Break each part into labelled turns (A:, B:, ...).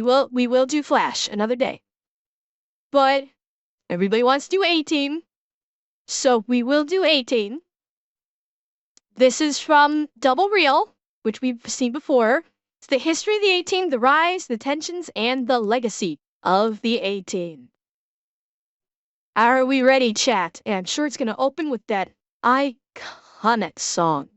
A: we will do Flash another day. But everybody wants to do A-Team, so we will do A-Team. This is from Double Reel, which we've seen before. It's the history of the A-Team, the rise, the tensions, and the legacy of the A-Team. Are we ready, chat? And I'm sure it's going to open with that iconic song.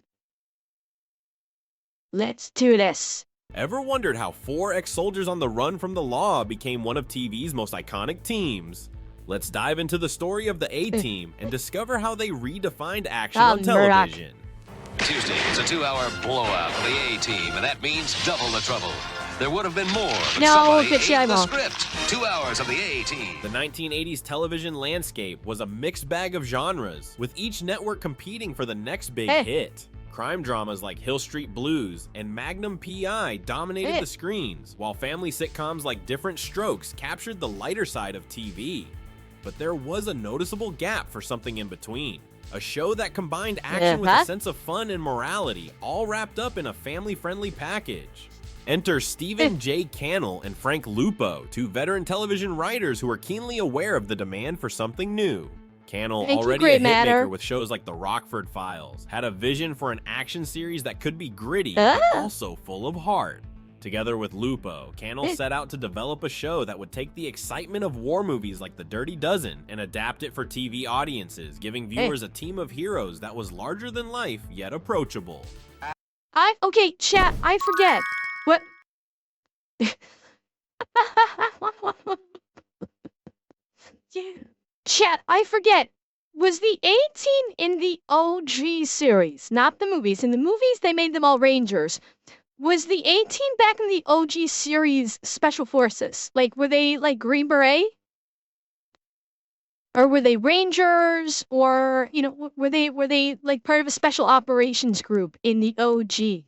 A: Let's do this.
B: Ever wondered how 4 ex-soldiers on the run from the law became one of TV's most iconic teams? Let's dive into the story of the A-Team and discover how they redefined action on television.
C: Tuesday, it's a 2-hour blowout for the A-Team, and that means double the trouble. There would have been more, but somebody ate the script. 2 hours of the A-Team.
B: The 1980s television landscape was a mixed bag of genres, with each network competing for the next big hit. Crime dramas like Hill Street Blues and Magnum P.I. dominated the screens, while family sitcoms like Different Strokes captured the lighter side of TV. But there was a noticeable gap for something in between. A show that combined action with a sense of fun and morality, all wrapped up in a family-friendly package. Enter Stephen J. Cannell and Frank Lupo, 2 veteran television writers who are keenly aware of the demand for something new. Cannell, already a hitmaker with shows like The Rockford Files, had a vision for an action series that could be gritty, but also full of heart. Together with Lupo, Cannell set out to develop a show that would take the excitement of war movies like The Dirty Dozen and adapt it for TV audiences, giving viewers a team of heroes that was larger than life, yet approachable.
A: Okay, chat, I forget. What? Yeah. Chat, I forget. Was the A-Team in the OG series, not the movies? In the movies, they made them all Rangers. Was the A-Team back in the OG series Special Forces? Like, were they, like, Green Beret? Or were they Rangers? Or, you know, were they, like, part of a special operations group in the OG?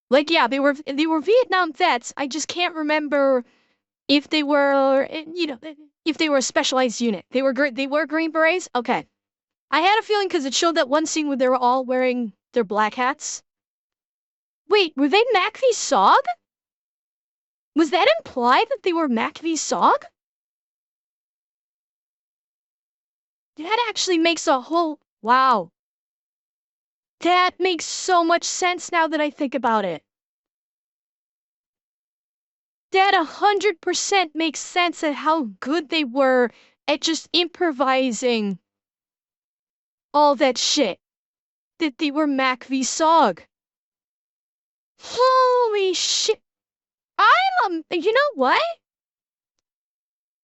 A: Like, yeah, they were Vietnam vets. I just can't remember if they were, you know, if they were a specialized unit. They were Green Berets? Okay. I had a feeling because it showed that one scene where they were all wearing their black hats. Wait, were they Mac v. Sog? Was that implied that they were Mac v. Sog? That actually makes a whole... Wow. That makes so much sense now that I think about it. That 100% makes sense at how good they were at just improvising all that shit. That they were Mac v. Sog. Holy shit. You know what?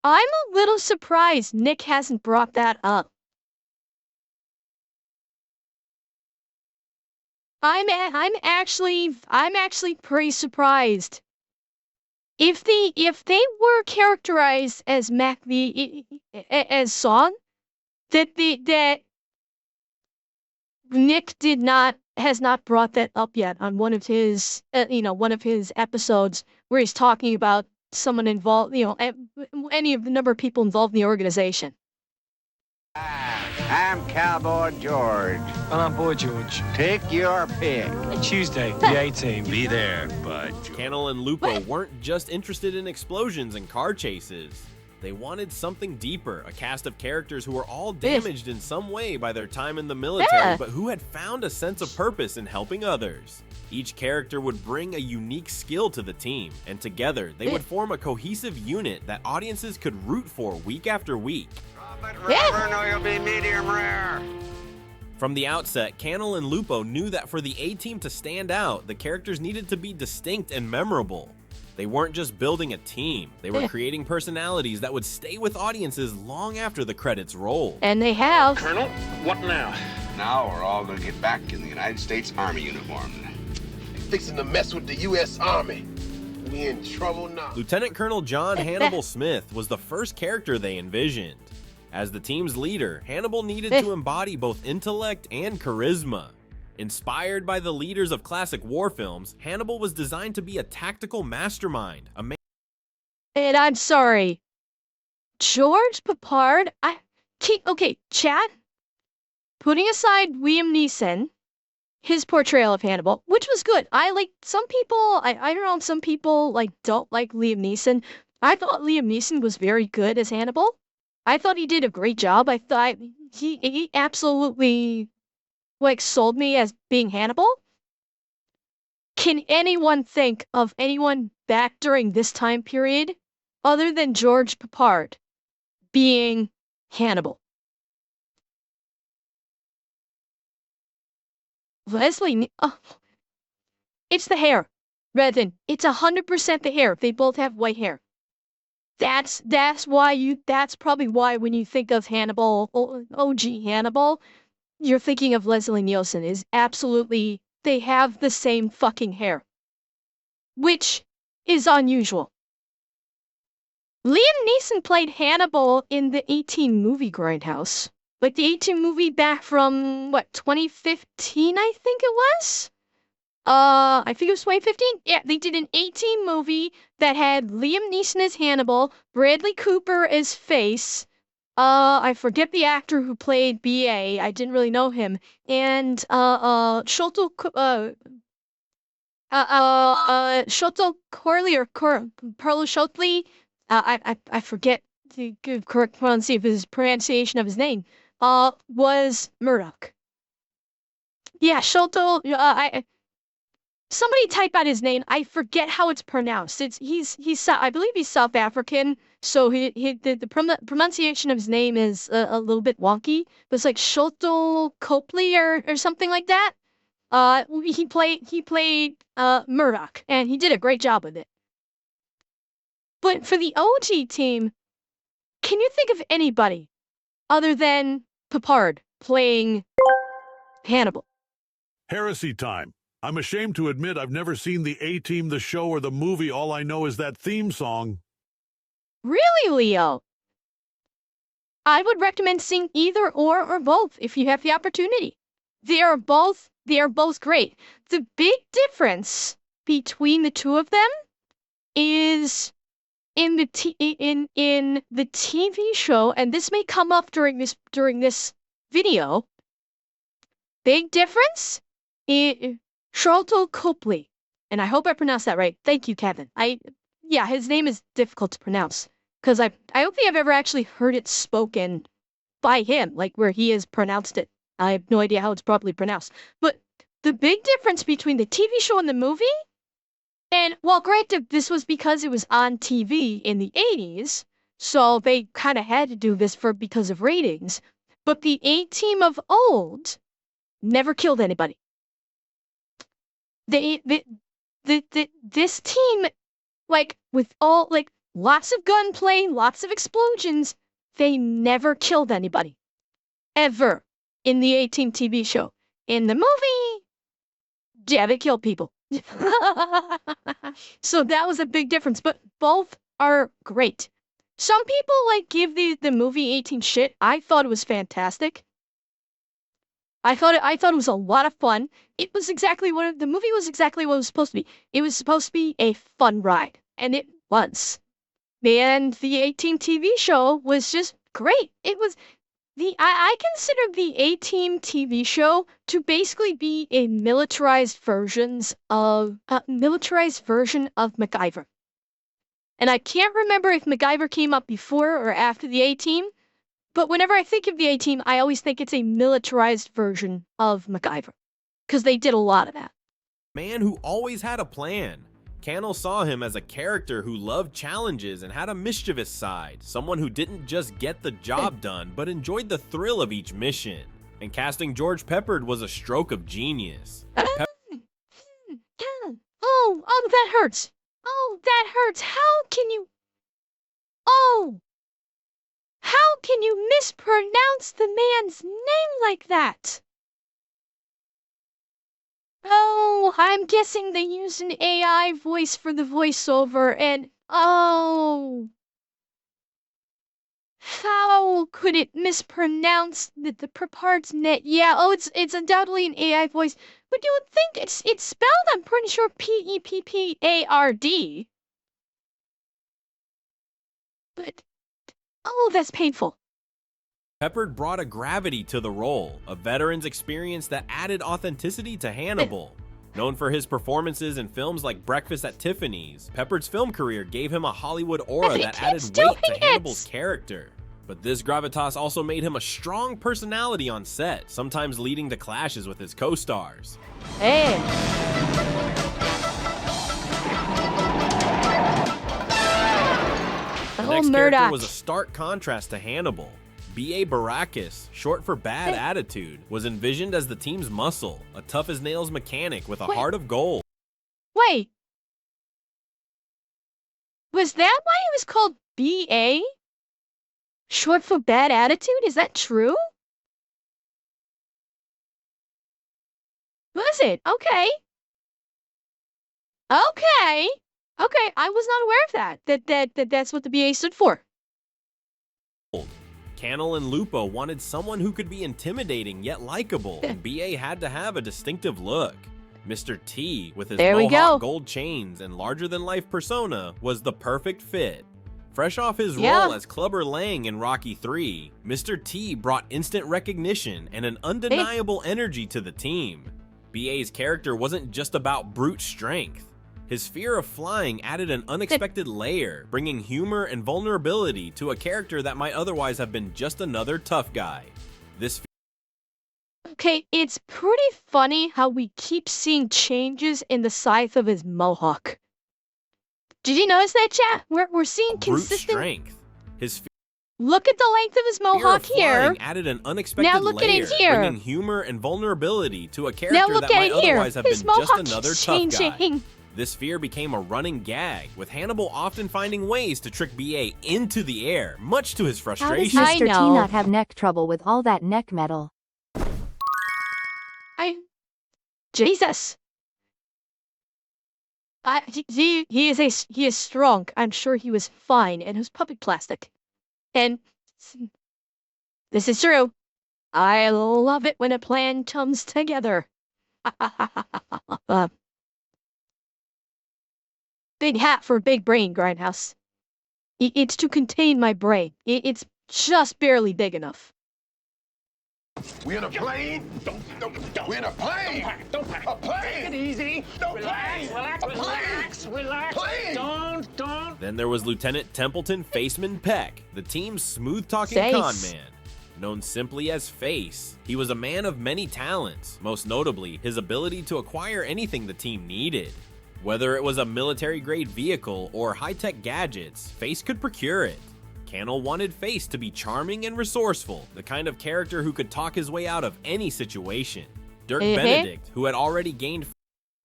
A: I'm a little surprised Nick hasn't brought that up. I'm actually pretty surprised. If they were characterized as Mac v. as Song, that Nick has not brought that up yet on one of his one of his episodes where he's talking about someone involved, any of the number of people involved in the organization.
D: I'm Cowboy George.
E: And I'm Boy George.
D: Take your pick.
E: Tuesday, the A-Team.
C: Be there, bud.
B: Cannell and Lupo weren't just interested in explosions and car chases. They wanted something deeper, a cast of characters who were all damaged in some way by their time in the military, but who had found a sense of purpose in helping others. Each character would bring a unique skill to the team, and together they would form a cohesive unit that audiences could root for week after week.
D: No, you'll be medium rare.
B: From the outset, Cannell and Lupo knew that for the A-Team to stand out, the characters needed to be distinct and memorable. They weren't just building a team, they were creating personalities that would stay with audiences long after the credits rolled.
A: And they have.
F: Colonel, what now?
G: Now we're all gonna get back in the United States Army uniform.
F: Fixing to mess with the U.S. Army. We in trouble now.
B: Lieutenant Colonel John Hannibal Smith was the first character they envisioned. As the team's leader, Hannibal needed to embody both intellect and charisma. Inspired by the leaders of classic war films, Hannibal was designed to be a tactical mastermind, a man.
A: And I'm sorry. George Papard? Okay, chat. Putting aside Liam Neeson, his portrayal of Hannibal, which was good. Some people, I don't know, some people don't like Liam Neeson. I thought Liam Neeson was very good as Hannibal. I thought he did a great job. I thought he absolutely sold me as being Hannibal. Can anyone think of anyone back during this time period other than George Peppard being Hannibal? Leslie, it's the hair. Redden, it's 100% the hair. They both have white hair. That's probably why when you think of Hannibal, OG Hannibal, you're thinking of Leslie Nielsen. Is absolutely, they have the same fucking hair, which is unusual. Liam Neeson played Hannibal in the 18 movie Grindhouse. Like the 18 movie back from, 2015, I think it was? I think it was 2015. Yeah, they did an 18 movie that had Liam Neeson as Hannibal, Bradley Cooper as Face, I forget the actor who played B.A., I didn't really know him, and, Sholto, Corley or Perlo Shotley, I forget the correct pronunciation of his name, was Murdoch. Yeah, Sholto, somebody type out his name. I forget how it's pronounced. I believe he's South African, so the pronunciation of his name is a little bit wonky. But it's like Sholto Copley or something like that. He played Murdoch, and he did a great job with it. But for the OG team, can you think of anybody other than Peppard playing Hannibal?
H: Heresy time. I'm ashamed to admit I've never seen the A-Team, the show, or the movie. All I know is that theme song.
A: Really, Leo? I would recommend seeing either or both if you have the opportunity. They are both great. The big difference between the two of them is in the TV show, and this may come up during this video. Big difference is Sholto Copley, and I hope I pronounced that right. Thank you, Kevin. Yeah, his name is difficult to pronounce because I don't think I've ever actually heard it spoken by him, like where he has pronounced it. I have no idea how it's properly pronounced. But the big difference between the TV show and the movie, and well, granted, this was because it was on TV in the 80s, so they kind of had to do this because of ratings. But the A-Team of old never killed anybody. This team, with all, lots of gunplay, lots of explosions, they never killed anybody. Ever. In the A-Team TV show. In the movie, yeah, they killed people. So that was a big difference, but both are great. Some people, give the movie A-Team shit. I thought it was fantastic. I thought it was a lot of fun. It was exactly the movie was exactly what it was supposed to be. It was supposed to be a fun ride, and it was. And the A-Team TV show was just great. It was I consider the A-Team TV show to basically be a militarized version of MacGyver. And I can't remember if MacGyver came up before or after the A-Team. But whenever I think of the A-Team, I always think it's a militarized version of MacGyver. Because they did a lot of that.
B: Man who always had a plan. Cannell saw him as a character who loved challenges and had a mischievous side. Someone who didn't just get the job done, but enjoyed the thrill of each mission. And casting George Peppard was a stroke of genius.
A: Oh, that hurts. Oh, that hurts. How can you mispronounce the man's name like that? Oh, I'm guessing they used an AI voice for the voiceover, and how could it mispronounce the Peppard's net? Yeah, it's undoubtedly an AI voice, but you would think it's spelled, I'm pretty sure, Peppard. But that's painful.
B: Peppard brought a gravity to the role, a veteran's experience that added authenticity to Hannibal. Known for his performances in films like Breakfast at Tiffany's, Peppard's film career gave him a Hollywood aura that added weight to Hannibal's character. But this gravitas also made him a strong personality on set, sometimes leading to clashes with his co-stars.
A: Hey.
B: The next character was a stark contrast to Hannibal. B.A. Baracus, short for bad attitude, was envisioned as the team's muscle, a tough-as-nails mechanic with a heart of gold.
A: Wait. Was that why it was called B.A.? Short for bad attitude? Is that true? Was it? Okay. Okay. Okay, I was not aware of that. That's what the BA stood for.
B: Cannell and Lupo wanted someone who could be intimidating yet likable, and BA had to have a distinctive look. Mr. T, with his mohawk gold chains and larger-than-life persona, was the perfect fit. Fresh off his role as Clubber Lang in Rocky III, Mr. T brought instant recognition and an undeniable energy to the team. BA's character wasn't just about brute strength. His fear of flying added an unexpected layer, bringing humor and vulnerability to a character that might otherwise have been just another tough guy.
A: Okay, it's pretty funny how we keep seeing changes in the size of his mohawk. Did you notice that, chat? We're seeing consistent
B: strength.
A: Look at the length of his mohawk here.
B: Added an unexpected layer, bringing humor and vulnerability to a character that might otherwise have been just another tough guy. This fear became a running gag, with Hannibal often finding ways to trick BA into the air, much to his frustration.
I: How does Mr. T not have neck trouble with all that neck metal?
A: Jesus. He is strong. I'm sure he was fine, and it was puppet plastic. And this is true. I love it when a plan comes together. Big hat for a big brain, Grindhouse. It's to contain my brain. It's just barely big enough.
F: We in a plane? We in a plane?
E: Don't panic.
F: A plane?
E: Take it easy.
F: No
E: Relax.
F: Plane.
E: Don't.
B: Then there was Lieutenant Templeton Faceman Peck, the team's smooth-talking con man. Known simply as Face, he was a man of many talents, most notably his ability to acquire anything the team needed. Whether it was a military-grade vehicle or high-tech gadgets, Face could procure it. Cannell wanted Face to be charming and resourceful, the kind of character who could talk his way out of any situation. Dirk Benedict, who had already gained...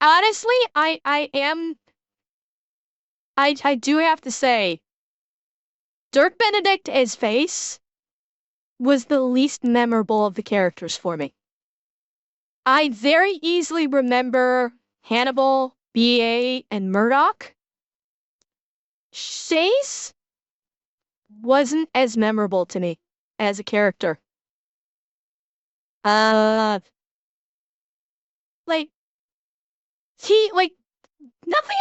A: Honestly, I do have to say, Dirk Benedict as Face was the least memorable of the characters for me. I very easily remember Hannibal, B.A., and Murdoch. Face wasn't as memorable to me as a character. Nothing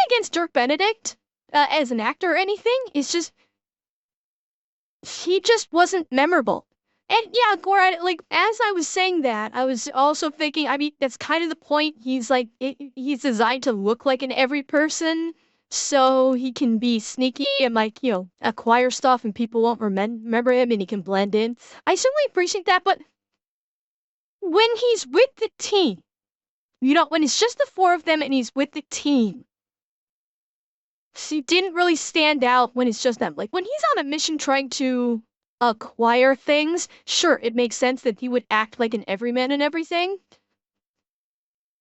A: against Dirk Benedict as an actor or anything. It's just, he just wasn't memorable. And yeah, Gore, as I was saying that, I was also thinking, I mean, that's kind of the point. He's he's designed to look like an every person, so he can be sneaky and acquire stuff and people won't remember him and he can blend in. I certainly appreciate that, but when he's with the team, when it's just the four of them and he's with the team, he didn't really stand out when it's just them. Like, when he's on a mission trying to acquire things, sure, it makes sense that he would act like an everyman and everything.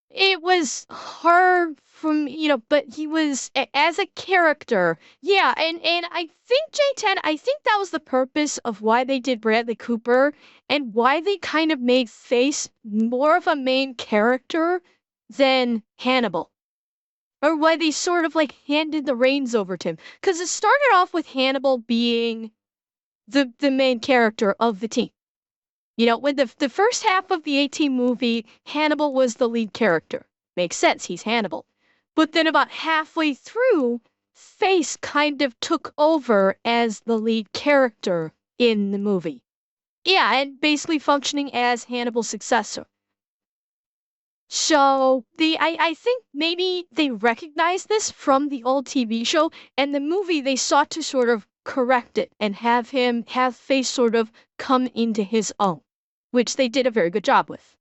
A: It was hard from, but he was, as a character, yeah, and I think, J10, I think that was the purpose of why they did Bradley Cooper, and why they kind of made Face more of a main character than Hannibal. Or why they sort of, handed the reins over to him. Because it started off with Hannibal being the main character of the team. When the first half of the A-Team movie, Hannibal was the lead character. Makes sense, he's Hannibal. But then about halfway through, Face kind of took over as the lead character in the movie. Yeah, and basically functioning as Hannibal's successor. So I think maybe they recognized this from the old TV show, and the movie they sought to sort of correct it and have Face sort of come into his own, which they did a very good job with.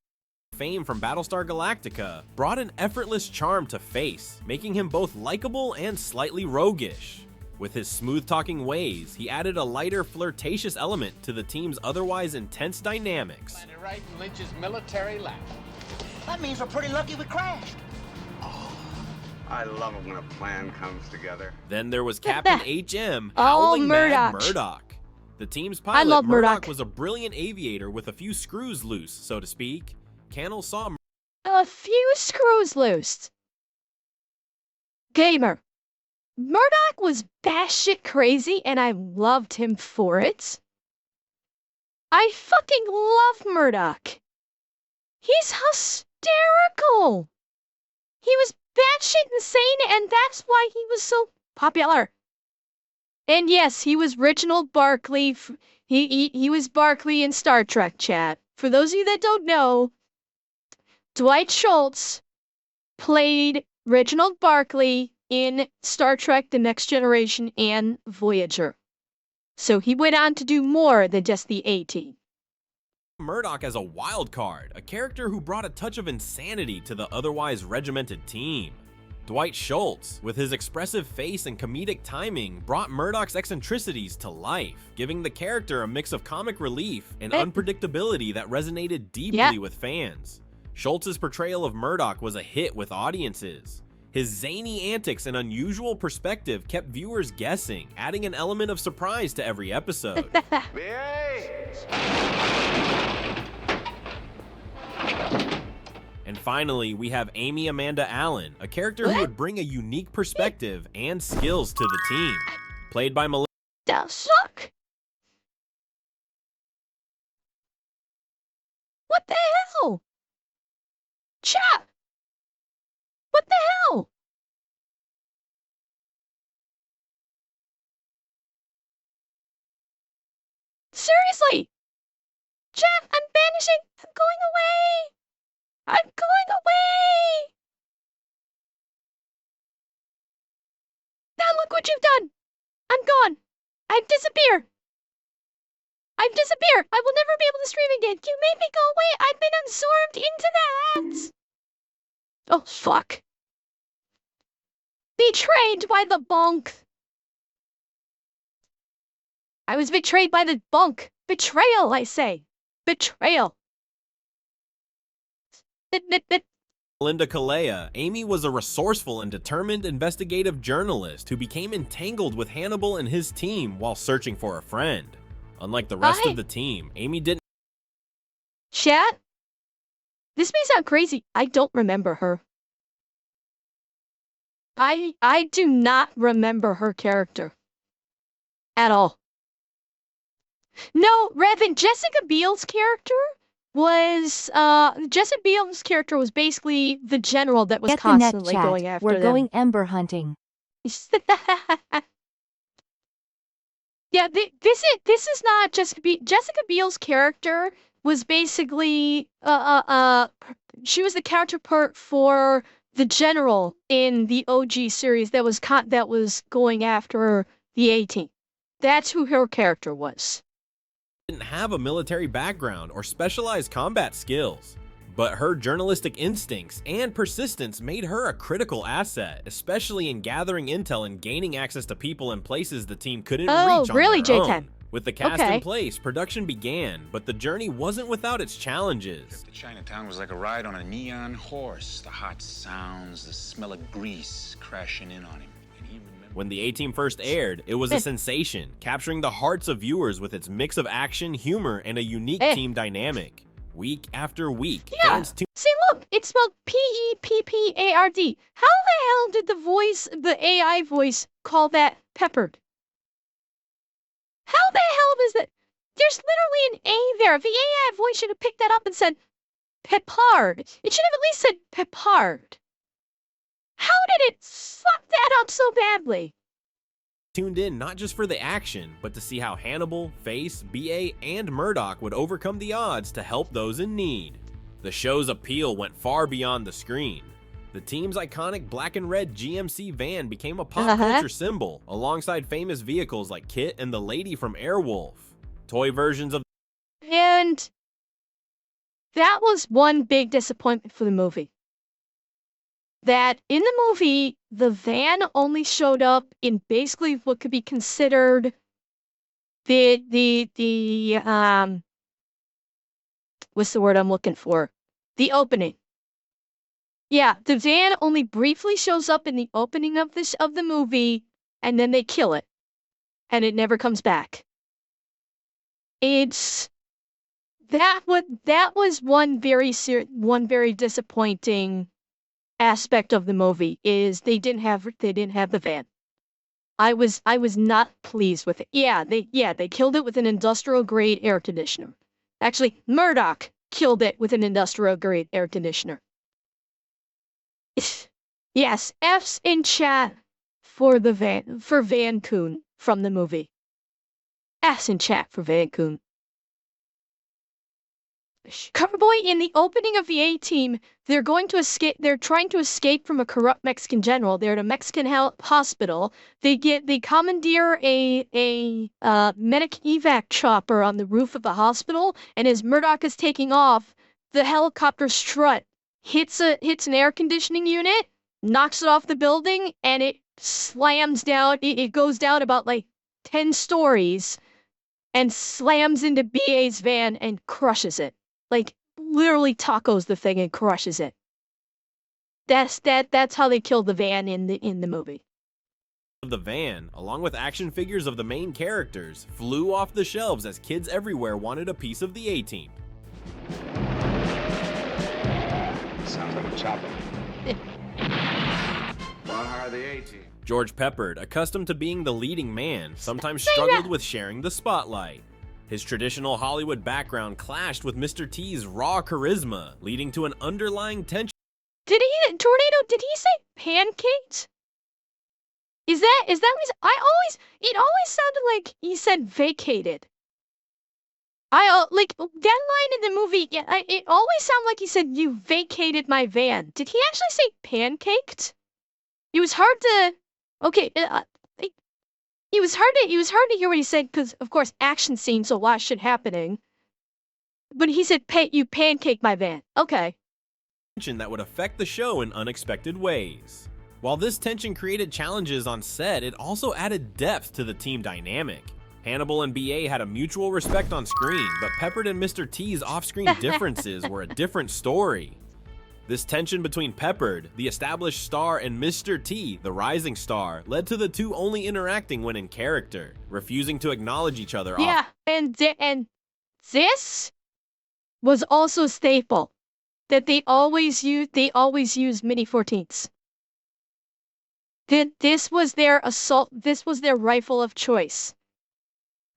B: Fame from Battlestar Galactica brought an effortless charm to Face, making him both likable and slightly roguish. With his smooth-talking ways, he added a lighter, flirtatious element to the team's otherwise intense dynamics.
F: Landed right in Lynch's military lap.
E: That means we're pretty lucky we crashed.
D: I love it when a plan comes together.
B: Then there was Captain HM, Howling Mad Murdoch. The team's pilot, Murdoch, was a brilliant aviator with a few screws loose, so to speak. Cannell saw
A: a few screws loose. Gamer. Murdoch was batshit crazy, and I loved him for it. I fucking love Murdoch. He's hysterical. He was batshit insane, and that's why he was so popular. And yes, he was Reginald Barclay. He was Barclay in Star Trek, chat. For those of you that don't know, Dwight Schultz played Reginald Barclay in Star Trek The Next Generation and Voyager. So he went on to do more than just the A-Team.
B: Murdoch as a wild card, a character who brought a touch of insanity to the otherwise regimented team. Dwight Schultz, with his expressive face and comedic timing, brought Murdoch's eccentricities to life, giving the character a mix of comic relief and unpredictability that resonated deeply with fans. Schultz's portrayal of Murdoch was a hit with audiences. His zany antics and unusual perspective kept viewers guessing, adding an element of surprise to every episode. And finally, we have Amy Amanda Allen, a character who would bring a unique perspective and skills to the team. Played by Melissa.
A: The suck. What the hell? Chat. What the hell? Seriously? Chat, I'm banishing. I'm going away. I'm going away! Now look what you've done! I'm gone! I've disappeared! I've disappeared! I will never be able to stream again! You made me go away! I've been absorbed into that! Oh, fuck. Betrayed by the bunk! I was betrayed by the bunk! Betrayal, I say! Betrayal!
B: Linda Kalea, Amy was a resourceful and determined investigative journalist who became entangled with Hannibal and his team while searching for a friend. Unlike the rest of the team, Amy didn't—
A: Chat? This may sound crazy. I don't remember her. I do not remember her character. At all. No, Revan, Jessica Biel's character was, Jessica Biel's character was basically the general that was constantly going after them.
I: We're going ember hunting.
A: Yeah, this is not Jessica Biel. Jessica Biel's character was basically, she was the counterpart for the general in the OG series that was going after the A-Team. That's who her character was.
B: Didn't have a military background or specialized combat skills, but her journalistic instincts and persistence made her a critical asset, especially in gathering intel and gaining access to people and places the team couldn't reach on
A: really,
B: their
A: J10?
B: own. With the cast in place, production began, but the journey wasn't without its challenges.
G: The Chinatown was like a ride on a neon horse. The hot sounds, the smell of grease crashing in on him.
B: When the A-Team first aired, it was a sensation, capturing the hearts of viewers with its mix of action, humor, and a unique team dynamic. Week after week, fans
A: see, look, it's spelled P-E-P-P-A-R-D. How the hell did the AI voice call that peppered? How the hell is that? There's literally an A there. The AI voice should have picked that up and said, Pepard. It should have at least said Pepard. How did it suck that up so badly?
B: tuned in not just for the action, but to see how Hannibal, Face, BA, and Murdoch would overcome the odds to help those in need. The show's appeal went far beyond the screen. The team's iconic black and red GMC van became a pop culture symbol, alongside famous vehicles like Kit and the Lady from Airwolf. Toy versions of...
A: And that was one big disappointment for the movie. That in the movie, the van only showed up in basically what could be considered what's the word I'm looking for? The opening. Yeah, the van only briefly shows up in the opening of the movie, and then they kill it, and it never comes back. That was one very disappointing aspect of the movie, is they didn't have the van. I was not pleased with it. Yeah, they killed it with an industrial grade air conditioner. Actually, Murdoch killed it with an industrial grade air conditioner. Yes, F's in chat for Van Coon from the movie. F's in chat for Van Coon. Coverboy, in the opening of the A-Team, they're trying to escape from a corrupt Mexican general. They're at a Mexican hospital. They commandeer a medic evac chopper on the roof of the hospital, and as Murdoch is taking off, the helicopter strut hits an air conditioning unit, knocks it off the building, and it slams down. It goes down about like 10 stories and slams into BA's van and crushes it. Like, literally tacos the thing and crushes it. That's how they killed the van in the movie.
B: The van, along with action figures of the main characters, flew off the shelves as kids everywhere wanted a piece of the A-Team.
D: Sounds like a chopper. Why hire the A-Team?
B: George Peppard, accustomed to being the leading man, sometimes struggled with sharing the spotlight. His traditional Hollywood background clashed with Mr. T's raw charisma, leading to an underlying tension.
A: Did he say pancakes? Is that what it always sounded like he said vacated. Like, that line in the movie, it always sounded like he said, "You vacated my van." Did he actually say pancaked? It was hard to, okay, it was hard to hear what he said, because, of course, action scenes, so a lot of shit happening. But he said, "You pancake my van." Okay.
B: That would affect the show in unexpected ways. While this tension created challenges on set, it also added depth to the team dynamic. Hannibal and BA had a mutual respect on screen, but Peppard and Mr. T's off-screen differences were a different story. This tension between Peppard, the established star, and Mr. T, the rising star, led to the two only interacting when in character, refusing to acknowledge each other.
A: Yeah, and this was also a staple, that they always use mini 14s. This was their rifle of choice.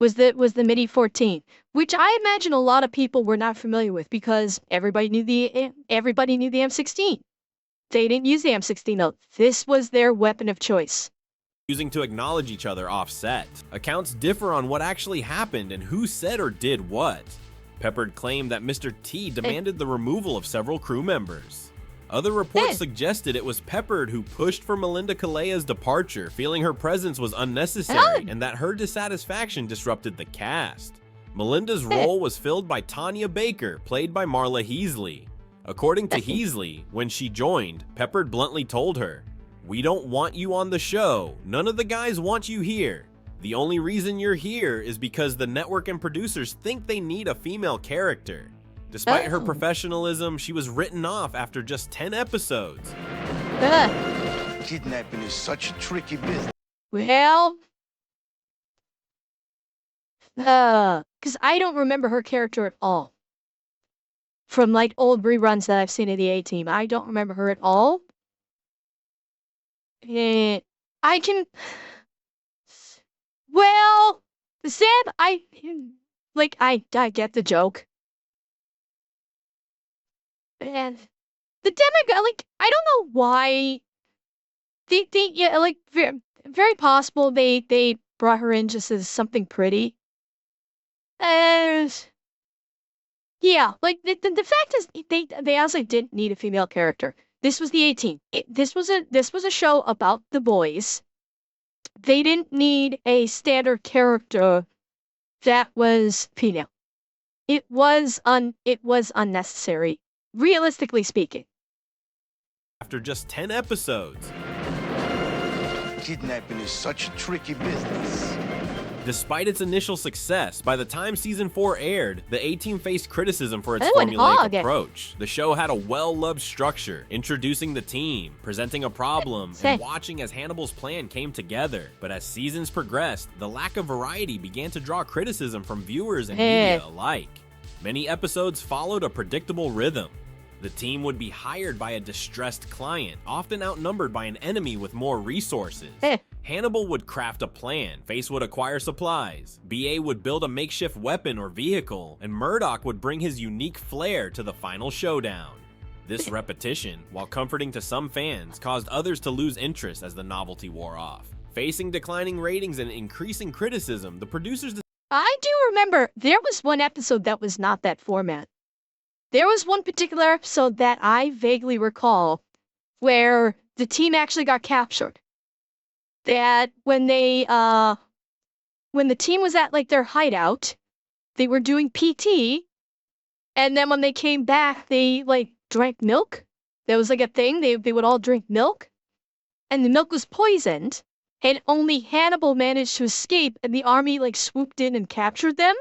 A: Was the Mini 14, which I imagine a lot of people were not familiar with, because everybody knew the M16. They didn't use the M16 though. This was their weapon of choice.
B: Using to acknowledge each other off-set. Accounts differ on what actually happened and who said or did what. Peppard claimed that Mr. T demanded the removal of several crew members. Other reports suggested it was Peppard who pushed for Melinda Kalea's departure, feeling her presence was unnecessary and that her dissatisfaction disrupted the cast. Melinda's role was filled by Tanya Baker, played by Marla Heasley. According to Heasley, when she joined, Peppard bluntly told her, "We don't want you on the show. None of the guys want you here. The only reason you're here is because the network and producers think they need a female character." Despite her professionalism, she was written off after just 10 episodes.
F: Kidnapping is such a tricky business.
A: Well, because I don't remember her character at all. From like old reruns that I've seen of the A-Team, I don't remember her at all. I can, well, Zeb, I get the joke. And the demographic, like, I don't know why very possible they brought her in just as something pretty. And yeah, like the fact is they also didn't need a female character. This was the 18. This was a show about the boys. They didn't need a standard character that was female. It was unnecessary, realistically speaking.
B: After just 10 episodes.
F: Kidnapping is such a tricky business.
B: Despite its initial success, by the time season 4 aired, the A-Team faced criticism for its formulaic approach. The show had a well-loved structure, introducing the team, presenting a problem, and watching as Hannibal's plan came together. But as seasons progressed, the lack of variety began to draw criticism from viewers and media alike. Many episodes followed a predictable rhythm. The team would be hired by a distressed client, often outnumbered by an enemy with more resources. Hannibal would craft a plan, Face would acquire supplies, BA would build a makeshift weapon or vehicle, and Murdoch would bring his unique flair to the final showdown. This repetition, while comforting to some fans, caused others to lose interest as the novelty wore off. Facing declining ratings and increasing criticism, the producers...
A: I do remember there was one episode that was not that format. There was one particular episode that I vaguely recall where the team actually got captured. That when the team was at like their hideout, they were doing PT, and then when they came back, they like drank milk. There was like a thing, they would all drink milk, and the milk was poisoned, and only Hannibal managed to escape, and the army like swooped in and captured them.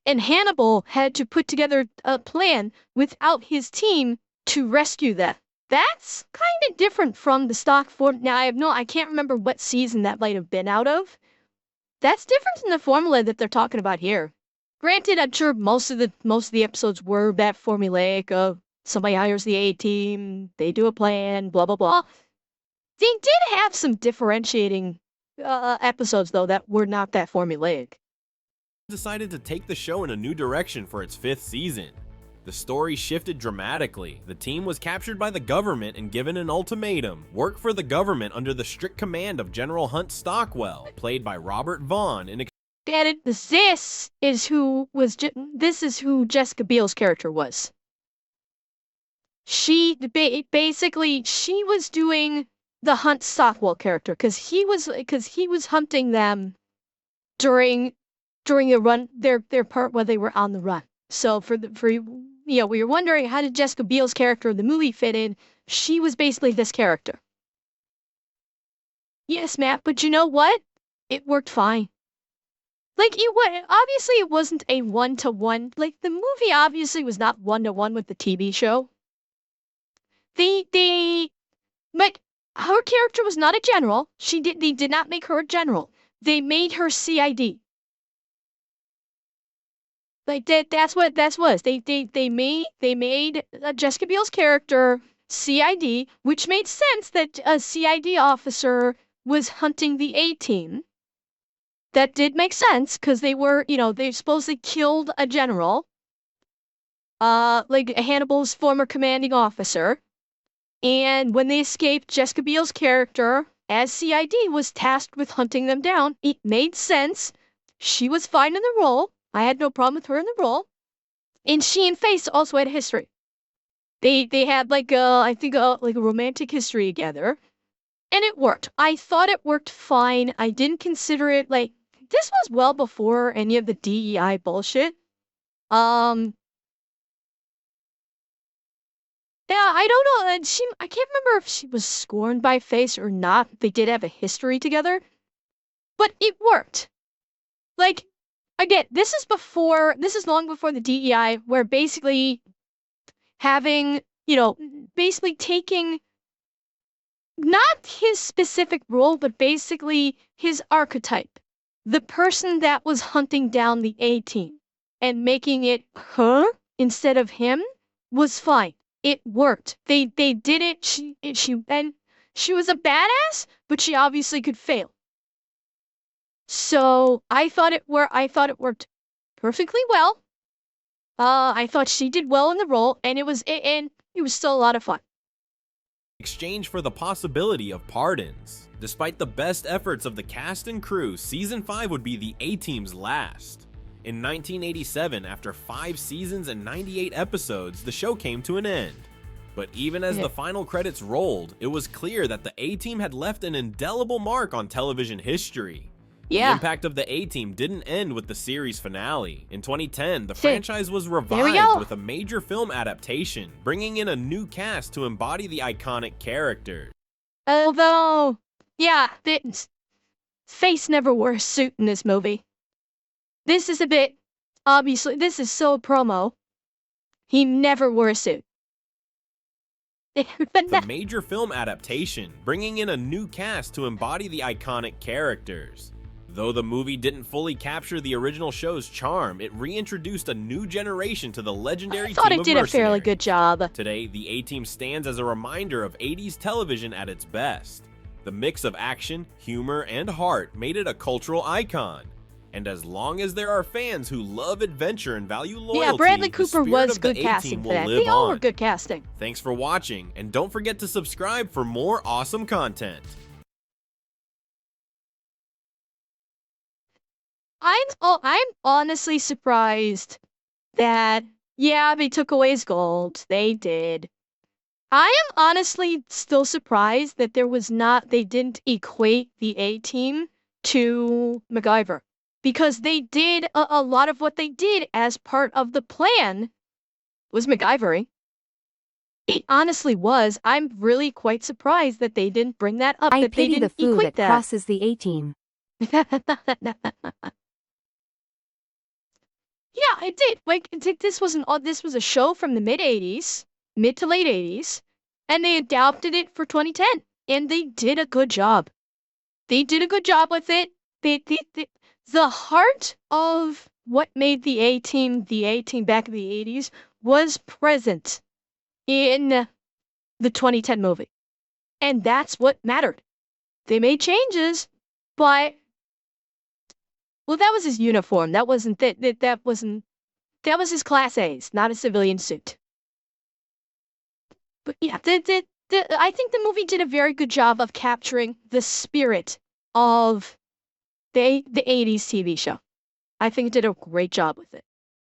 A: And Hannibal had to put together a plan without his team to rescue them. That's kind of different from the stock form. Now, I can't remember what season that might have been out of. That's different than the formula that they're talking about here. Granted, I'm sure most of the episodes were that formulaic of somebody hires the A-team, they do a plan, blah, blah, blah. They did have some differentiating episodes, though, that were not that formulaic.
B: Decided to take the show in a new direction for its 5th season. The story shifted dramatically. The team was captured by the government and given an ultimatum: work for the government under the strict command of General Hunt Stockwell, played by Robert Vaughn.
A: This is who Jessica Biel's character was. She was doing the Hunt Stockwell character because he was hunting them during their part where they were on the run. So we were wondering, how did Jessica Biel's character in the movie fit in? She was basically this character. Yes, Matt, but you know what? It worked fine. Like, obviously it wasn't a one-to-one. Like, the movie obviously was not one-to-one with the TV show. But her character was not a general. They did not make her a general. They made her CID. Like that's what that was. They made Jessica Biel's character CID, which made sense that a CID officer was hunting the A-team. That did make sense because they supposedly killed a general, like Hannibal's former commanding officer. And when they escaped, Jessica Biel's character as CID was tasked with hunting them down. It made sense. She was fine in the role. I had no problem with her in the role. And she and Face also had a history. They had I think a romantic history together. And it worked. I thought it worked fine. I didn't consider it this was well before any of the DEI bullshit. Yeah, I don't know. I can't remember if she was scorned by Face or not. They did have a history together. But it worked. Again, this is long before the DEI, where basically basically taking not his specific role, but basically his archetype, the person that was hunting down the A-team, and making it her instead of him was fine. It worked. They did it. She was a badass, but she obviously could fail. So I thought it worked perfectly well. I thought she did well in the role, and it was still a lot of fun.
B: exchange for the possibility of pardons. Despite the best efforts of the cast and crew, Season 5 would be the A-Team's last. In 1987, after 5 seasons and 98 episodes, the show came to an end. But even as the final credits rolled, it was clear that the A-Team had left an indelible mark on television history. The impact of the A-Team didn't end with the series finale. In 2010, the franchise was revived with a major film adaptation, bringing in a new cast to embody the iconic characters.
A: Although, Face never wore a suit in this movie. This is a bit, obviously, this is so promo. He never wore a suit.
B: The major film adaptation, bringing in a new cast to embody the iconic characters. Though the movie didn't fully capture the original show's charm, it reintroduced a new generation to the legendary team of mercenaries.
A: I thought it did a fairly good job.
B: Today, the A-Team stands as a reminder of 80s television at its best. The mix of action, humor, and heart made it a cultural icon. And as long as there are fans who love adventure and value loyalty,
A: Bradley Cooper was
B: the
A: good casting for that.
B: They
A: all were good casting.
B: Thanks for watching, and don't forget to subscribe for more awesome content.
A: I'm honestly surprised that, they took away his gold. They did. I am honestly still surprised that they didn't equate the A-Team to MacGyver. Because they did a lot of what they did as part of the plan was MacGyvering. It honestly was. I'm really quite surprised that they didn't bring that up.
I: I
A: that
I: pity
A: they didn't
I: the foo
A: equate
I: that crosses the A-Team.
A: I did. This was a show from the mid to late 80s, and they adapted it for 2010, and they did a good job. They did a good job with it. The heart of what made the A-Team back in the 80s was present in the 2010 movie. And that's what mattered. They made changes, but that was his uniform. That was his Class A's, not a civilian suit. But I think the movie did a very good job of capturing the spirit of the 80s TV show. I think it did a great job with it.